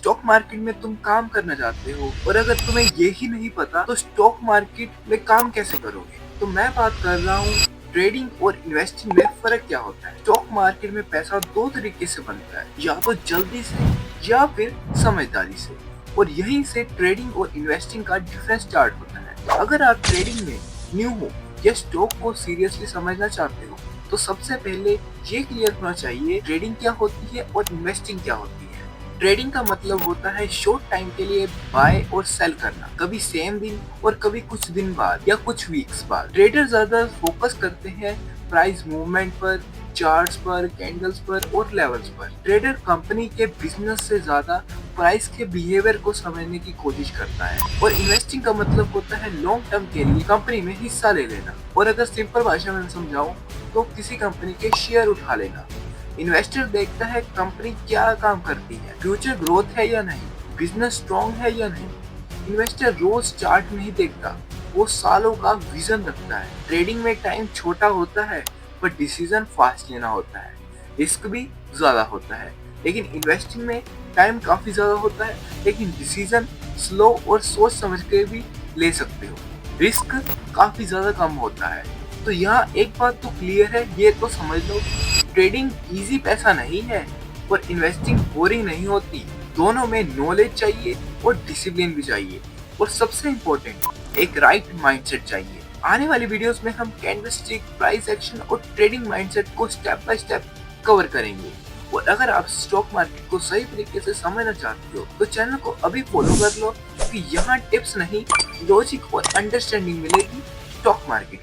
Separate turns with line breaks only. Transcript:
Stock market में तुम काम करना चाहते हो और अगर तुम्हें ये ही नहीं पता तो स्टॉक मार्केट में काम कैसे करोगे। तो मैं बात कर रहा हूँ ट्रेडिंग और इन्वेस्टिंग में फर्क क्या होता है। स्टॉक मार्केट में पैसा दो तरीके से बनता है, या तो जल्दी से या फिर समझदारी से, और यहीं से ट्रेडिंग और इन्वेस्टिंग का डिफरेंस स्टार्ट होता है। अगर आप ट्रेडिंग में न्यू हो या स्टॉक को सीरियसली समझना चाहते हो तो सबसे पहले ये क्लियर होना चाहिए ट्रेडिंग क्या होती है और इन्वेस्टिंग क्या होती है। ट्रेडिंग का मतलब होता है शॉर्ट टाइम के लिए बाय और सेल करना, कभी सेम दिन और कभी कुछ दिन बाद या कुछ वीक्स बाद। ट्रेडर ज्यादा फोकस करते हैं प्राइस मूवमेंट पर, चार्ट्स पर, कैंडल्स पर और लेवल्स पर। ट्रेडर कंपनी के बिजनेस से ज्यादा प्राइस के बिहेवियर को समझने की कोशिश करता है। और इन्वेस्टिंग का मतलब होता है लॉन्ग टर्म के लिए कंपनी में हिस्सा ले लेना, और अगर सिंपल भाषा में समझाऊं तो किसी कंपनी के शेयर उठा लेना। इन्वेस्टर देखता है कंपनी क्या काम करती है, फ्यूचर ग्रोथ है या नहीं, बिजनेस स्ट्रॉन्ग है या नहीं। इन्वेस्टर रोज चार्ट नहीं देखता, वो सालों का विजन रखता है। ट्रेडिंग में टाइम छोटा होता है पर डिसीजन फास्ट लेना होता है, रिस्क भी ज्यादा होता है। लेकिन इन्वेस्टिंग में टाइम काफी ज्यादा होता है लेकिन डिसीजन स्लो और सोच समझ के भी ले सकते हो, रिस्क काफी ज्यादा कम होता है। तो यहाँ एक बात तो क्लियर है, ये तो समझ लो, ट्रेडिंग इजी पैसा नहीं है और इन्वेस्टिंग बोरिंग नहीं होती। दोनों में नॉलेज चाहिए और डिसिप्लिन भी चाहिए, और सबसे इम्पोर्टेंट एक राइट माइंडसेट चाहिए। आने वाली वीडियोस में हम कैंडलस्टिक, प्राइस एक्शन और ट्रेडिंग माइंडसेट को स्टेप बाय स्टेप कवर करेंगे। और अगर आप स्टॉक मार्केट को सही तरीके से समझना चाहते हो तो चैनल को अभी फॉलो कर लो, क्योंकि यहाँ टिप्स नहीं, लॉजिक और अंडरस्टैंडिंग मिलेगी स्टॉक मार्केट।